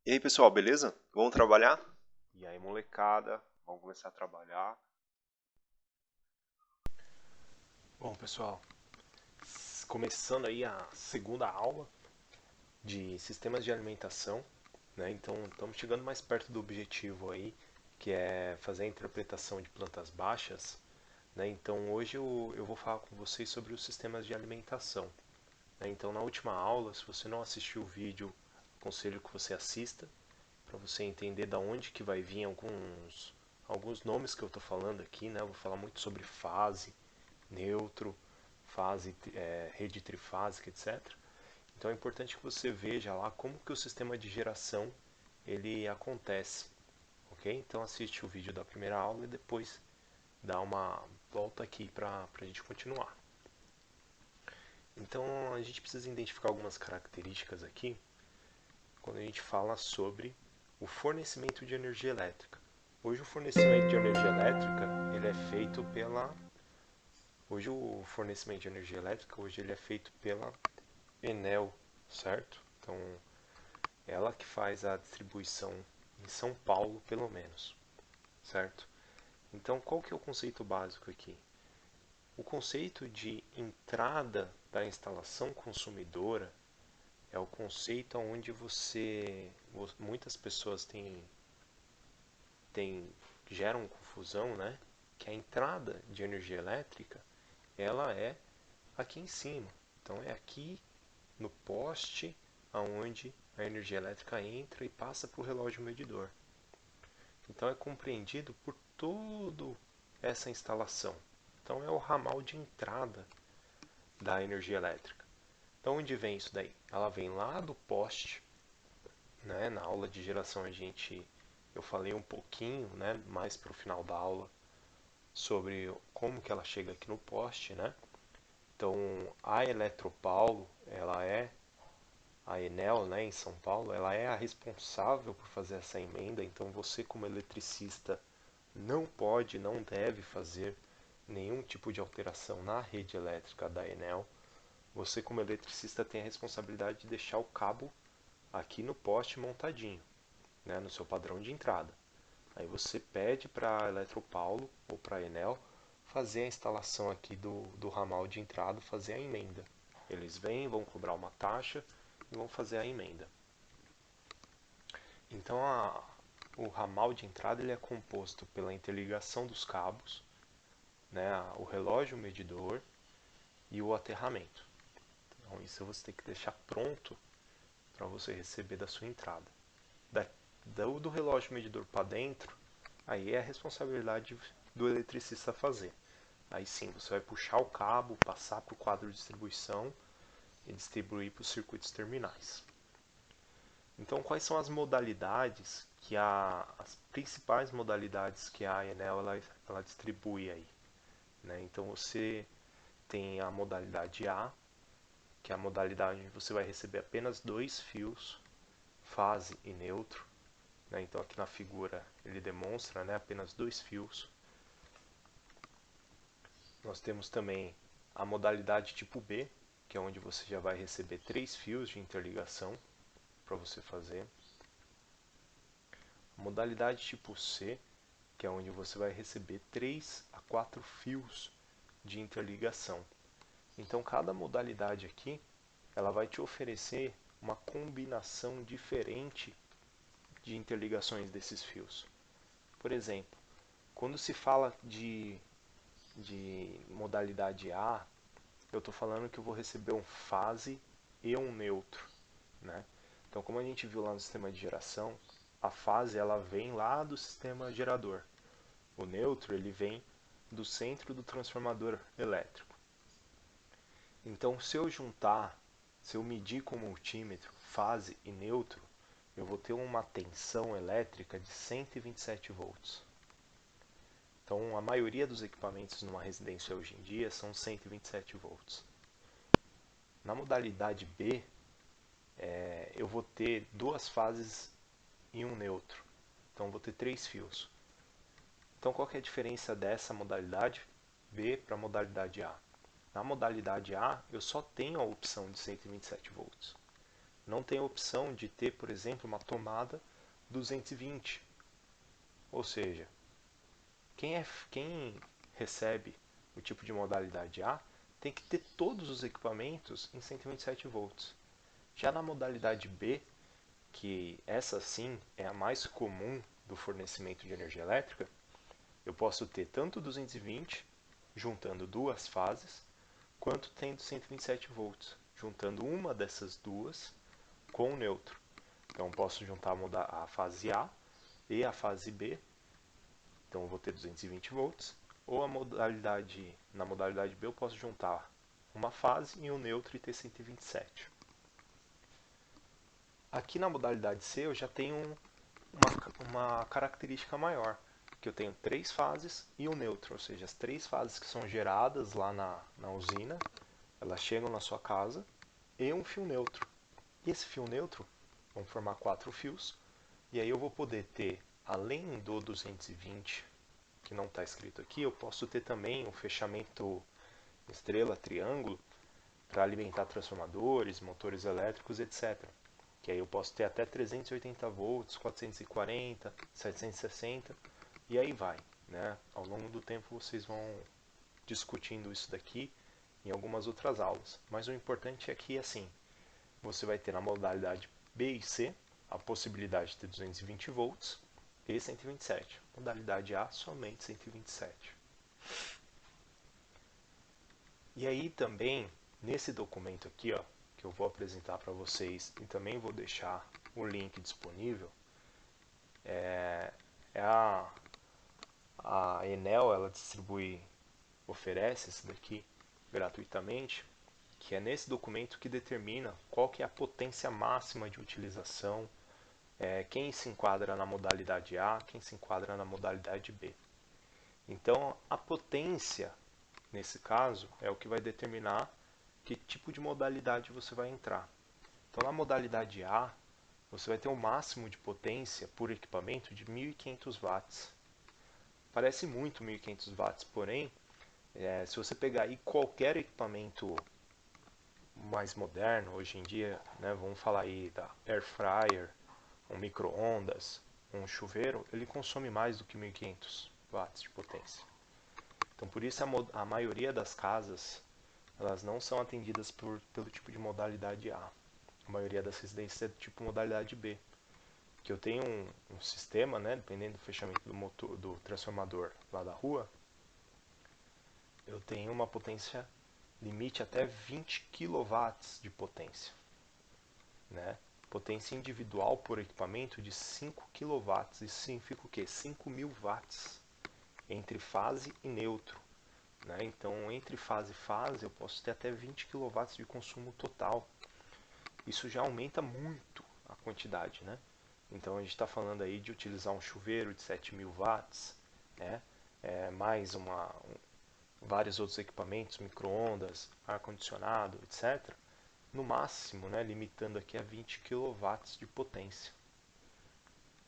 E aí, pessoal, beleza? Vamos trabalhar? E aí, molecada, vamos começar a trabalhar. Bom, pessoal, começando aí a segunda aula de sistemas de alimentação, né? Então, estamos chegando mais perto do objetivo aí, que é fazer a interpretação de plantas baixas, né? Então, hoje eu vou falar com vocês sobre os sistemas de alimentação, né? Então, na última aula, se você não assistiu o vídeo, aconselho que você assista, para você entender da onde que vai vir alguns nomes que eu estou falando aqui, né? Eu vou falar muito sobre fase, neutro, fase, rede trifásica, etc. Então é importante que você veja lá como que o sistema de geração ele acontece, ok? Então assiste o vídeo da primeira aula e depois dá uma volta aqui para a gente continuar. Então a gente precisa identificar algumas características aqui quando a gente fala sobre o fornecimento de energia elétrica. Hoje o fornecimento de energia elétrica ele é feito pela Hoje o fornecimento de energia elétrica hoje ele é feito pela Enel, certo? Então, ela que faz a distribuição em São Paulo, pelo menos, certo? Então, qual que é o conceito básico aqui? O conceito de entrada da instalação consumidora é o conceito onde muitas pessoas têm geram confusão, né? Que a entrada de energia elétrica, ela é aqui em cima. Então, é aqui no poste aonde a energia elétrica entra e passa para o relógio medidor. Então é compreendido por toda essa instalação. Então é o ramal de entrada da energia elétrica. Então onde vem isso daí? Ela vem lá do poste, né? Na aula de geração eu falei um pouquinho, né, mais para o final da aula sobre como que ela chega aqui no poste, né? Então a Eletropaulo, ela é a Enel, né, em São Paulo, ela é a responsável por fazer essa emenda, então você como eletricista não pode, não deve fazer nenhum tipo de alteração na rede elétrica da Enel. Você como eletricista tem a responsabilidade de deixar o cabo aqui no poste montadinho, né, no seu padrão de entrada. Aí você pede para a Eletropaulo ou para a Enel fazer a instalação aqui do ramal de entrada, fazer a emenda. Eles vêm, vão cobrar uma taxa e vão fazer a emenda. Então o ramal de entrada ele é composto pela interligação dos cabos, né, o relógio medidor e o aterramento. Então isso você tem que deixar pronto para você receber da sua entrada. Da, do relógio medidor para dentro, aí é a responsabilidade do eletricista fazer. Aí sim, você vai puxar o cabo, passar para o quadro de distribuição e distribuir para os circuitos terminais. Então, quais são as modalidades as principais modalidades que a Enel ela distribui aí, né? Então, você tem a modalidade A, que é a modalidade onde você vai receber apenas dois fios, fase e neutro, né? Então, aqui na figura ele demonstra, né, apenas dois fios. Nós temos também a modalidade tipo B, que é onde você já vai receber três fios de interligação para você fazer. A modalidade tipo C, que é onde você vai receber 3 a 4 fios de interligação. Então cada modalidade aqui, ela vai te oferecer uma combinação diferente de interligações desses fios. Por exemplo, quando se fala de modalidade A, eu estou falando que eu vou receber um fase e um neutro, né? Então, como a gente viu lá no sistema de geração, a fase ela vem lá do sistema gerador. O neutro ele vem do centro do transformador elétrico. Então, se eu medir com o multímetro fase e neutro, eu vou ter uma tensão elétrica de 127 volts. Então, a maioria dos equipamentos numa residência hoje em dia são 127 volts. Na modalidade B, eu vou ter duas fases e um neutro. Então, vou ter três fios. Então, qual que é a diferença dessa modalidade B para a modalidade A? Na modalidade A, eu só tenho a opção de 127 volts. não tem a opção de ter, por exemplo, uma tomada 220. Ou seja, quem recebe o tipo de modalidade A tem que ter todos os equipamentos em 127 volts. Já na modalidade B, que essa sim é a mais comum do fornecimento de energia elétrica, eu posso ter tanto 220, juntando duas fases, quanto tendo 127 volts, juntando uma dessas duas com o neutro. Então eu posso juntar a fase A e a fase B, então eu vou ter 220 volts, ou na modalidade B eu posso juntar uma fase e um neutro e ter 127. Aqui na modalidade C eu já tenho uma característica maior, que eu tenho três fases e o neutro, ou seja, as três fases que são geradas lá na usina, elas chegam na sua casa, e um fio neutro. E esse fio neutro vão formar quatro fios, e aí eu vou poder ter, além do 220, que não está escrito aqui, eu posso ter também um fechamento estrela, triângulo, para alimentar transformadores, motores elétricos, etc. Que aí eu posso ter até 380 volts, 440, 760 e aí vai, né? Ao longo do tempo vocês vão discutindo isso daqui em algumas outras aulas. Mas o importante é que assim, você vai ter na modalidade B e C a possibilidade de ter 220 volts e 127. Modalidade A somente 127. E aí também nesse documento aqui, ó, que eu vou apresentar para vocês e também vou deixar o link disponível, é a Enel, ela oferece isso daqui gratuitamente, que é nesse documento que determina qual que é a potência máxima de utilização, quem se enquadra na modalidade A, quem se enquadra na modalidade B. Então, a potência, nesse caso, é o que vai determinar que tipo de modalidade você vai entrar. Então, na modalidade A, você vai ter um máximo de potência por equipamento de 1.500 watts. Parece muito 1.500 watts, porém, se você pegar aí qualquer equipamento mais moderno, hoje em dia, né, vamos falar aí da air fryer, um micro-ondas, um chuveiro, ele consome mais do que 1.500 watts de potência. Então, por isso a maioria das casas elas não são atendidas pelo tipo de modalidade A. A maioria das residências é do tipo modalidade B. Que eu tenho um sistema, né, dependendo do fechamento do motor, do transformador lá da rua, eu tenho uma potência limite até 20 kW de potência, né? Potência individual por equipamento de 5 kW. Isso significa o quê? 5.000 watts entre fase e neutro, né? Então, entre fase e fase, eu posso ter até 20 kW de consumo total. Isso já aumenta muito a quantidade, né? Então, a gente está falando aí de utilizar um chuveiro de 7.000 watts, né? Mais vários outros equipamentos, micro-ondas, ar-condicionado, etc. No máximo, né, limitando aqui a 20 kW de potência.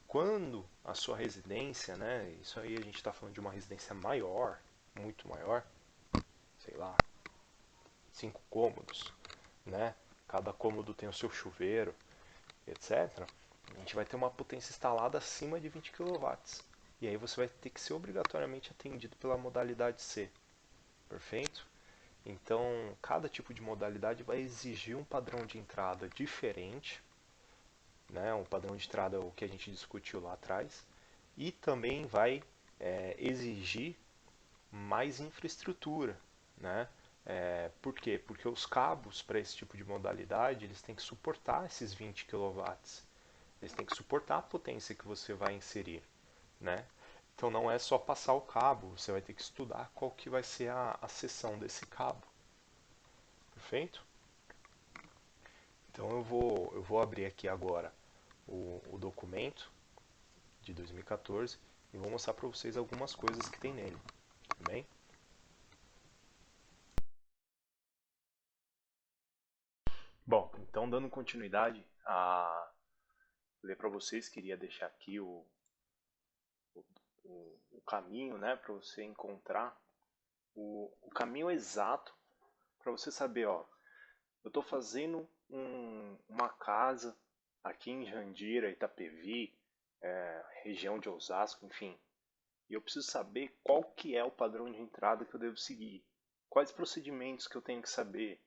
Quando a sua residência, né, isso aí a gente está falando de uma residência maior, muito maior, sei lá, 5 cômodos, né, cada cômodo tem o seu chuveiro, etc. A gente vai ter uma potência instalada acima de 20 kW. E aí você vai ter que ser obrigatoriamente atendido pela modalidade C. Perfeito? Então, cada tipo de modalidade vai exigir um padrão de entrada diferente, né? Um padrão de entrada o que a gente discutiu lá atrás, e também vai exigir mais infraestrutura, né? Por quê? Porque os cabos para esse tipo de modalidade eles têm que suportar esses 20 kW, eles têm que suportar a potência que você vai inserir, né? Então não é só passar o cabo, você vai ter que estudar qual que vai ser a seção desse cabo. Perfeito? Então eu vou abrir aqui agora o documento de 2014 e vou mostrar para vocês algumas coisas que tem nele. Tudo bem? Bom, então dando continuidade a ler para vocês, queria deixar aqui o caminho, né, para você encontrar o caminho exato para você saber, ó, eu estou fazendo uma casa aqui em Jandira, Itapevi, região de Osasco, enfim. E eu preciso saber qual que é o padrão de entrada que eu devo seguir. Quais procedimentos que eu tenho que saber.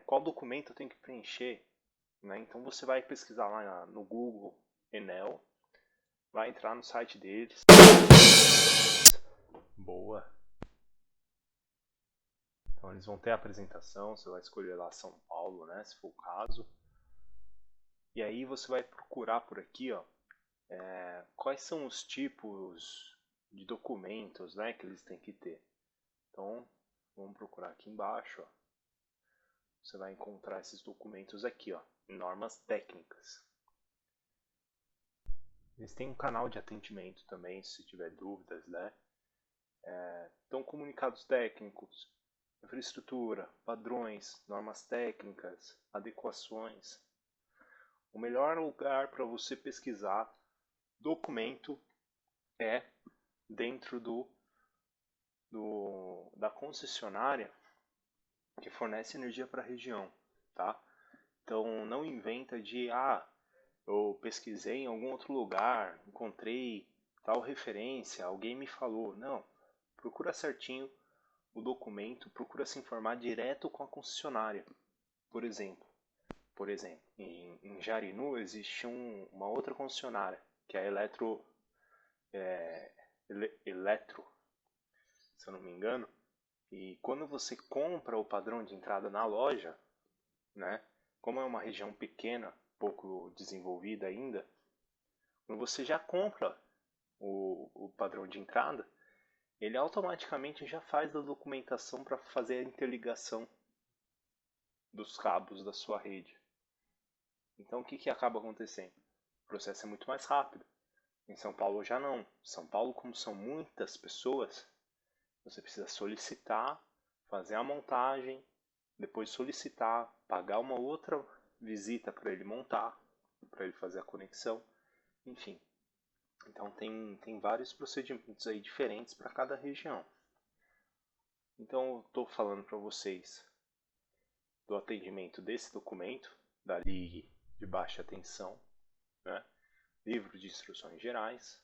Qual documento eu tenho que preencher. Né? Então você vai pesquisar lá no Google Enel. Vai entrar no site deles. Boa. Então eles vão ter a apresentação, você vai escolher lá São Paulo, né, se for o caso. E aí você vai procurar por aqui, ó, quais são os tipos de documentos, né, que eles têm que ter. Então, vamos procurar aqui embaixo, ó. Você vai encontrar esses documentos aqui, ó, normas técnicas. Eles têm um canal de atendimento também, se tiver dúvidas, né. Então, comunicados técnicos, infraestrutura, padrões, normas técnicas, adequações. O melhor lugar para você pesquisar documento é dentro da concessionária que fornece energia para a região, tá? Então não inventa de eu pesquisei em algum outro lugar, encontrei tal referência, alguém me falou. Não, procura certinho o documento, procura se informar direto com a concessionária. Por exemplo, em Jarinu existe uma outra concessionária, que é a Eletro, se eu não me engano. E quando você compra o padrão de entrada na loja, né, como é uma região pequena, pouco desenvolvida ainda, quando você já compra o padrão de entrada, ele automaticamente já faz a documentação para fazer a interligação dos cabos da sua rede. Então o que acaba acontecendo? O processo é muito mais rápido. Em São Paulo já não. São Paulo, como são muitas pessoas, você precisa solicitar, fazer a montagem, depois solicitar, pagar uma outra visita para ele montar, para ele fazer a conexão, enfim. Então tem vários procedimentos aí diferentes para cada região. Então eu estou falando para vocês do atendimento desse documento, da Ligue de Baixa Tensão, né? Livro de Instruções Gerais,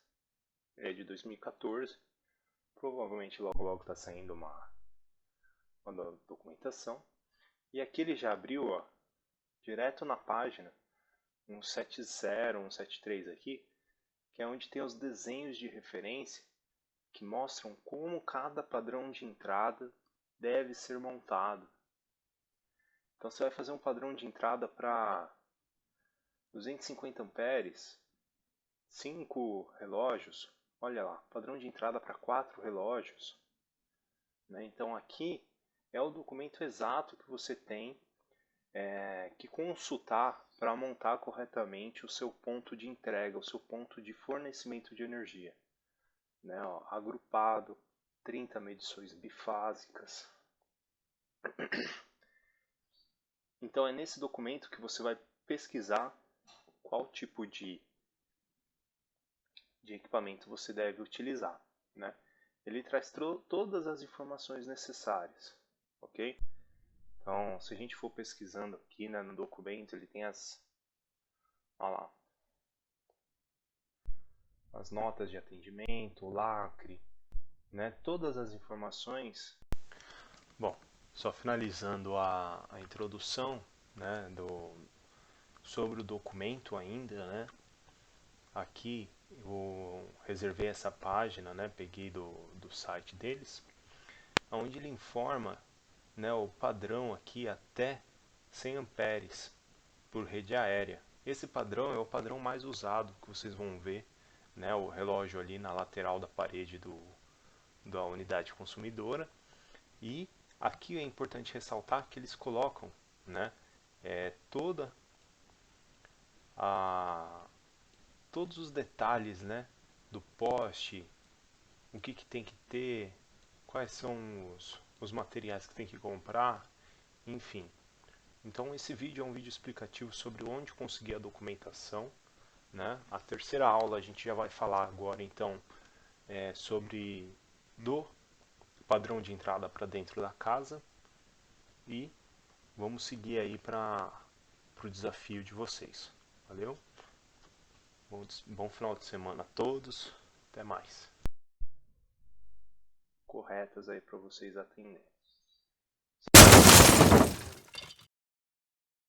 é de 2014. Provavelmente logo está saindo uma documentação. E aqui ele já abriu, ó, direto na página 170, 173 aqui, que é onde tem os desenhos de referência que mostram como cada padrão de entrada deve ser montado. Então você vai fazer um padrão de entrada para 250 amperes, 5 relógios, olha lá, padrão de entrada para 4 relógios. Né? Então aqui é o documento exato que você tem que consultar para montar corretamente o seu ponto de entrega, o seu ponto de fornecimento de energia. Né? Ó, agrupado, 30 medições bifásicas. Então é nesse documento que você vai pesquisar qual tipo de equipamento você deve utilizar. Né? Ele traz todas as informações necessárias. Ok? Então, se a gente for pesquisando aqui, né, no documento, ele tem as notas de atendimento, o lacre, né, todas as informações. Bom, só finalizando a introdução, né, sobre o documento ainda, né, aqui eu reservei essa página, né, peguei do site deles, onde ele informa, né, o padrão aqui até 100 amperes por rede aérea. Esse padrão é o padrão mais usado que vocês vão ver, né, o relógio ali na lateral da parede da unidade consumidora. E aqui é importante ressaltar que eles colocam, né, todos os detalhes, né, do poste, o que tem que ter, quais são os materiais que tem que comprar, enfim. Então esse vídeo é um vídeo explicativo sobre onde conseguir a documentação. Né? A terceira aula a gente já vai falar agora então sobre do padrão de entrada para dentro da casa, e vamos seguir aí para o desafio de vocês. Valeu? Bom final de semana a todos. Até mais. Corretas aí para vocês atenderem.